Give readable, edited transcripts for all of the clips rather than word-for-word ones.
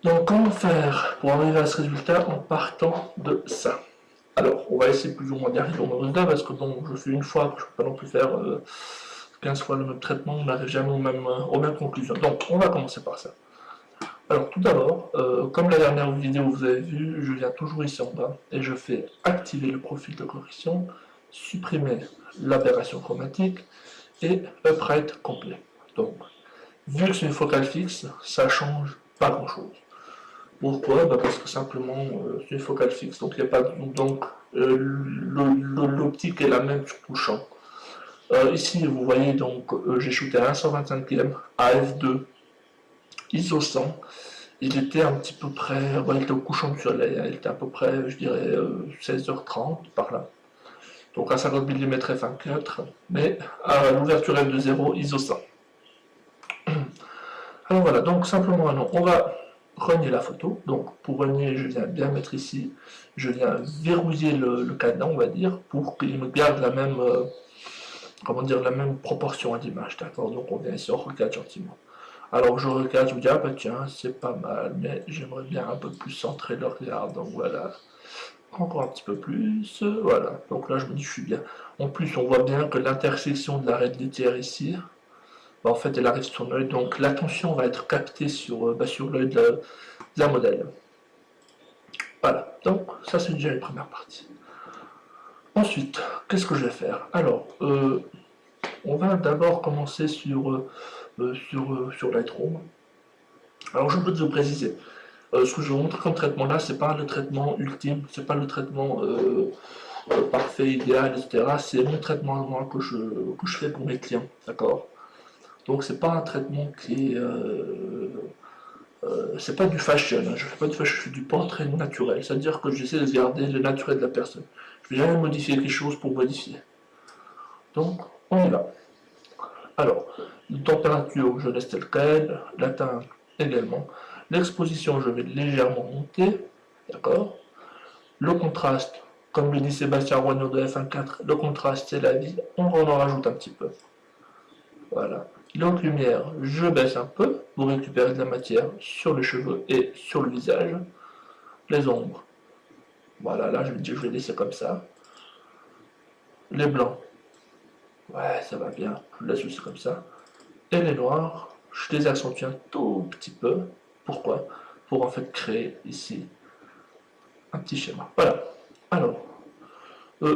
Donc comment faire pour arriver à ce résultat en partant de ça? Alors, on va essayer plus ou moins d'arriver au même résultat parce que bon, je fais une fois, je ne peux pas non plus faire 15 fois le même traitement, on n'arrive jamais aux mêmes conclusions. Donc, on va commencer par ça. Alors, tout d'abord, comme la dernière vidéo vous avez vu, je viens toujours ici en bas et je fais activer le profil de correction, supprimer l'aberration chromatique et upright complet. Donc, vu que c'est une focale fixe, ça change pas grand chose. Pourquoi? Bah parce que simplement c'est une focale fixe, donc il n'y a pas donc l'optique est la même sur tout le champ. Ici vous voyez donc j'ai shooté à 125e à f2 ISO 100. Il était un petit peu près, bah, il était au couchant de soleil, hein, il était à peu près je dirais 16h30 par là. Donc à 50 mm f1.4, mais à l'ouverture f2 0 ISO 100. Alors voilà, donc simplement maintenant, on va renier la photo. Donc pour renier, je viens bien mettre ici, je viens verrouiller le cadenas, on va dire, pour qu'il me garde la même, comment dire, la même proportion à l'image, d'accord? Donc on vient ici, on recadre gentiment. Alors je recadre, je me dis, ah bah tiens, c'est pas mal, mais j'aimerais bien un peu plus centrer le regard, donc voilà. Encore un petit peu plus, voilà. Donc là je me dis, je suis bien. En plus, on voit bien que l'intersection de l'arrêt de litière ici, bah, en fait, elle arrive sur l'œil, donc l'attention va être captée sur l'œil de la modèle. Voilà, donc ça c'est déjà une première partie. Ensuite, qu'est-ce que je vais faire? Alors, on va d'abord commencer sur Lightroom. Alors, je peux te préciser, ce que je vous montre comme traitement là, c'est pas le traitement ultime, c'est pas le traitement parfait, idéal, etc. C'est mon traitement moi que je fais pour mes clients, d'accord? Donc, c'est pas un traitement qui est c'est pas du fashion, hein. Je fais pas du fashion, je fais du portrait naturel, c'est-à-dire que j'essaie de garder le naturel de la personne. Je vais jamais modifier quelque chose pour modifier. Donc, on y va. Alors, la température, je laisse telle quelle, la teinte également. L'exposition, je vais légèrement monter, d'accord. Le contraste, comme le dit Sébastien Roignon de F1.4, le contraste c'est la vie, on en rajoute un petit peu. Voilà. L'autre lumière, je baisse un peu pour récupérer de la matière sur les cheveux et sur le visage. Les ombres, voilà, là je vais laisser comme ça. Les blancs, ouais, ça va bien, je laisse aussi comme ça. Et les noirs, je les accentue un tout petit peu. Pourquoi? Pour en fait créer ici un petit schéma. Voilà. Alors,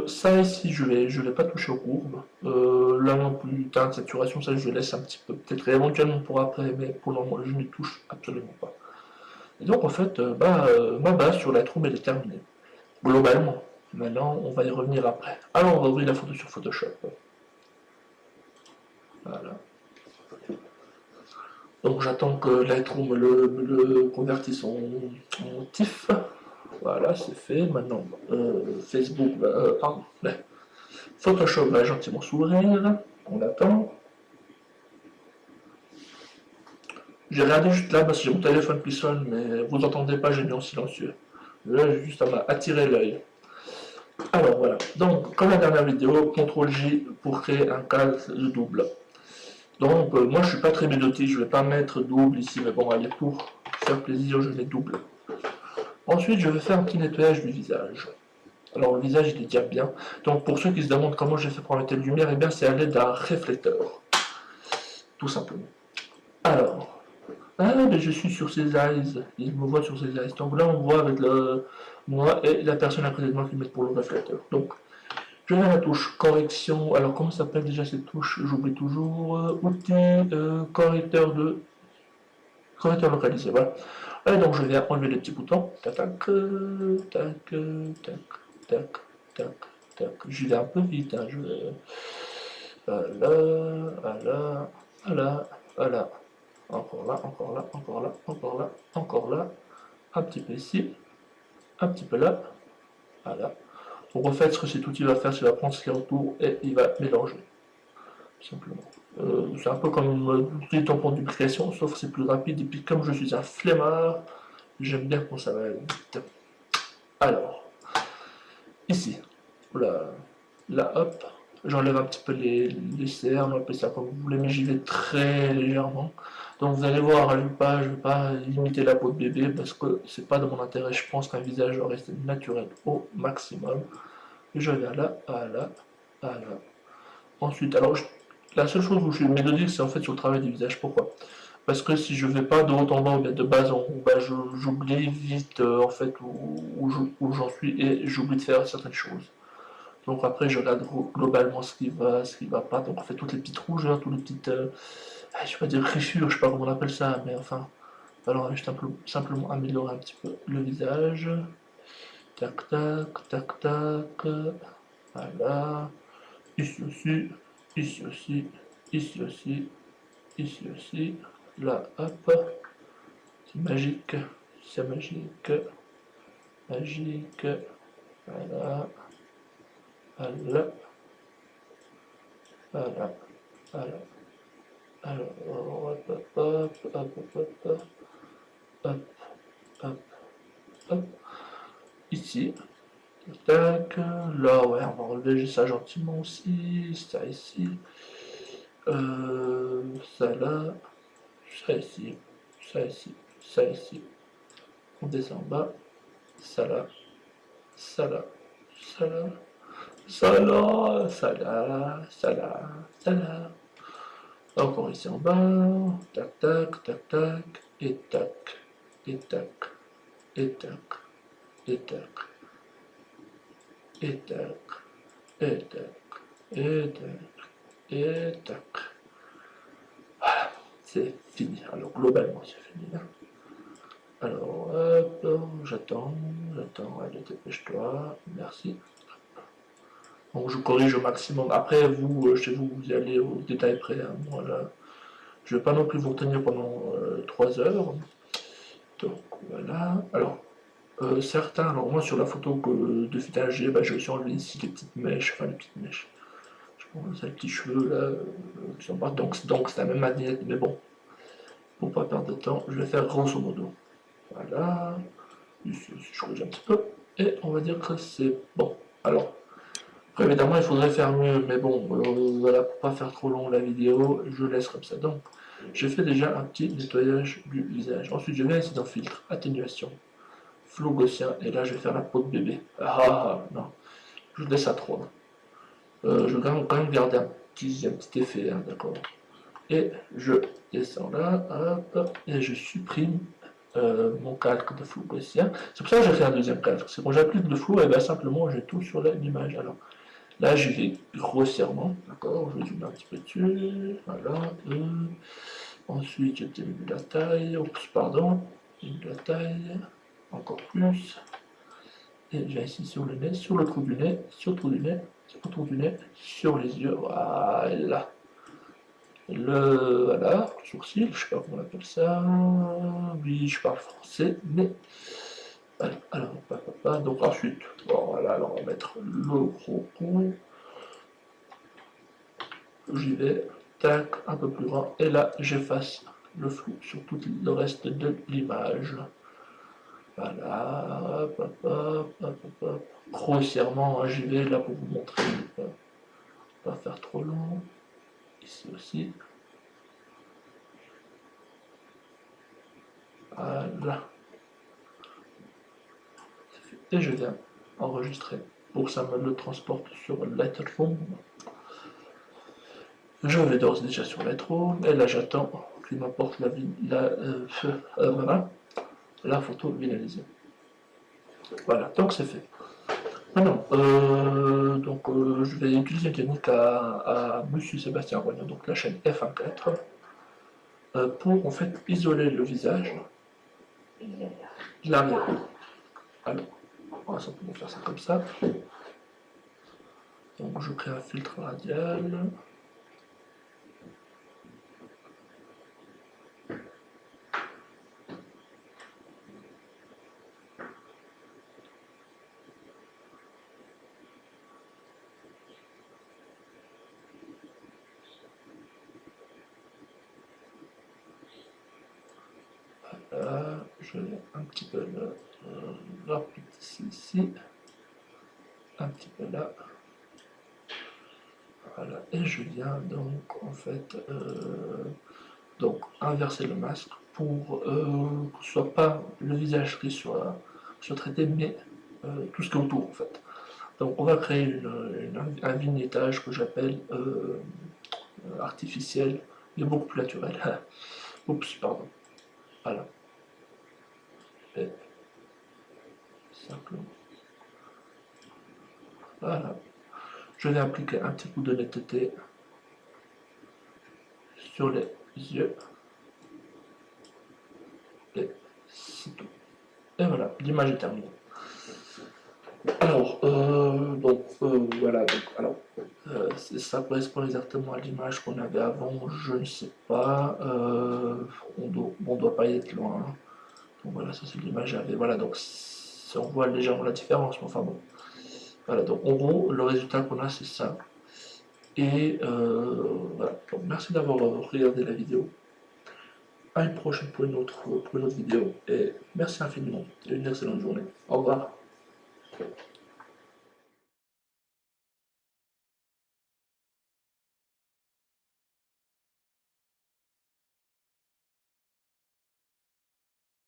ça ici, je vais pas toucher aux courbes. Là non plus, teinte, saturation, ça je laisse un petit peu. Peut-être éventuellement pour après, mais pour le moment, je ne touche absolument pas. Et donc en fait, ma base sur Lightroom elle est terminée. Globalement. Maintenant, on va y revenir après. Alors, on va ouvrir la photo sur Photoshop. Voilà. Donc, j'attends que Lightroom le convertisse en TIFF. Voilà, c'est fait. Maintenant, Facebook, pardon, Photoshop va gentiment s'ouvrir. On attend. J'ai regardé juste là parce que j'ai mon téléphone qui sonne, mais vous entendez pas, j'ai mis en silencieux. Là, juste à attirer l'œil. Alors voilà, donc comme la dernière vidéo, CTRL-J pour créer un cadre de double. Donc moi je suis pas très médoté, je vais pas mettre double ici, mais bon allez, pour faire plaisir je mets double. Ensuite je vais faire un petit nettoyage du visage. Alors le visage il est déjà bien, donc pour ceux qui se demandent comment j'ai fait pour mettre de lumière, et bien c'est à l'aide d'un réflecteur, tout simplement. Alors, ah mais je suis sur ses eyes, il me voit sur ses eyes, donc là on voit avec moi et la personne à côté de moi qui met pour le réflecteur. Donc je vais à la touche correction. Alors, comment s'appelle déjà cette touche? J'oublie toujours. Outil, correcteur localisé. Voilà. Et donc, je viens enlever les petits boutons. Tac, tac, tac, tac, tac, tac, tac. J'y vais un peu vite. Hein. Je vais. Voilà, voilà, voilà, voilà. Encore là, encore là, encore là, encore là, encore là. Un petit peu ici. Un petit peu là. Voilà. Donc en fait, ce que cet outil va faire, c'est qu'il va prendre ce qui est autour et il va mélanger, tout simplement. C'est un peu comme des tampons de duplication, sauf que c'est plus rapide. Et puis comme je suis un flemmard, j'aime bien quand ça va vite. Alors, ici, là hop, j'enlève un petit peu les cernes, on appelle ça comme vous voulez, mais j'y vais très légèrement. Donc vous allez voir, je vais pas limiter la peau de bébé parce que c'est pas de mon intérêt. Je pense qu'un visage doit rester naturel au maximum. Je viens là, voilà, voilà. Ensuite, alors la seule chose où je suis méthodique, c'est en fait sur le travail du visage. Pourquoi? Parce que si je vais pas de haut en bas ou bien de bas en haut, bah, j'oublie vite en fait où j'en suis et j'oublie de faire certaines choses. Donc après, je regarde globalement ce qui va pas. Donc en fait, toutes les petites rougeurs, toutes les petites, je vais pas dire crissures, je sais pas comment on appelle ça, mais enfin, alors juste simplement améliorer un petit peu le visage. Tac, tac, tac, tac. Voilà. Ici aussi, ici aussi, ici aussi, ici aussi. Là, hop. C'est magique, c'est magique, magique. Voilà, voilà, voilà, voilà. Alors, hop, hop, hop, hop, hop, hop, hop, hop, hop. Ici, tac. Là, ouais, on va relever ça gentiment aussi. Ça ici. Ça là. Ça ici. Ça ici. Ça ici. On descend en bas. Ça là. Ça là. Ça là. Ça là. Ça là. Ça là. Ça là. Encore ici en bas. Tac, tac, tac, tac. Et tac. Et tac. Et tac. Et tac. Et tac. Et tac. Et tac. Et tac. C'est fini. Alors globalement c'est fini. Hein. Alors hop, j'attends, allez dépêche-toi, merci. Donc je corrige au maximum. Après vous, chez vous, vous y allez au détail près. Hein. Moi là, je vais pas non plus vous retenir pendant 3 heures. Donc voilà. Alors certains, alors moi sur la photo de fitage j'ai, bah, j'ai aussi enlevé ici les petites mèches, enfin les petites mèches. Je pense les petits cheveux là qui sont pas. Donc c'est la même manière, mais bon, pour pas perdre de temps, je vais faire grosso modo. Voilà. Ici, je corrige un petit peu. Et on va dire que c'est bon. Alors, après, évidemment, il faudrait faire mieux, mais bon, voilà, pour pas faire trop long la vidéo, je laisse comme ça. Donc, j'ai fait déjà un petit nettoyage du visage. Ensuite, je viens ici dans filtre, atténuation, flou gaussien, et là, je vais faire la peau de bébé. Non, je laisse à 3. Je vais quand même garder un petit effet, hein, d'accord. Et je descends là, hop, et je supprime mon calque de flou gaussien. C'est pour ça que j'ai fait un deuxième calque. C'est quand j'applique le flou, et bien simplement j'ai tout sur l'image. Alors là, j'y vais grossièrement, d'accord. Je vais zoomer un petit peu dessus, voilà. Ensuite, j'ai diminué la taille, oups, pardon, diminue la taille, encore plus. Et j'ai ici sur le nez, sur le trou du nez, sur le trou du nez, sur le trou du nez, sur les yeux, voilà. Voilà, le sourcil, je sais pas comment on appelle ça. Oui, je parle français, mais. Voilà, alors, papa, donc ensuite, bon, voilà, alors on va mettre le gros coup. J'y vais, tac, un peu plus grand, et là, j'efface le flou sur tout le reste de l'image. Voilà, hop, hop, hop, hop, hop. Grossièrement, hein, j'y vais là pour vous montrer. Pas faire trop long. Ici aussi. Voilà. Et je viens enregistrer pour que ça me le transporte sur Lightroom. Je vais d'ores et déjà sur Lightroom et là j'attends qu'il m'apporte voilà, la photo finalisée. Voilà, donc c'est fait. Maintenant, je vais utiliser une technique à Monsieur Sébastien Roignon, donc la chaîne F1.4, pour en fait isoler le visage, l'arrière. Alors, on va simplement faire ça comme ça. Donc je crée un filtre radial. Je vais un petit peu là, ici, un petit peu là. Voilà, et je viens donc en fait donc inverser le masque pour que ce soit pas le visage qui soit traité, mais tout ce qui est autour en fait. Donc on va créer un vignettage que j'appelle artificiel, mais beaucoup plus naturel. Oups, pardon. Voilà. Et simplement. Voilà. Je vais appliquer un petit coup de netteté sur les yeux. Et c'est tout. Et voilà, l'image est terminée. Alors, voilà, ça correspond exactement à l'image qu'on avait avant, je ne sais pas, on doit pas y être loin, hein. Donc voilà, ça c'est l'image que j'avais, voilà, donc on voit légèrement la différence, mais enfin bon. Voilà, donc en gros, le résultat qu'on a, c'est ça. Et voilà, donc merci d'avoir regardé la vidéo. À une prochaine pour une autre vidéo, et merci infiniment, et une excellente journée. Au revoir.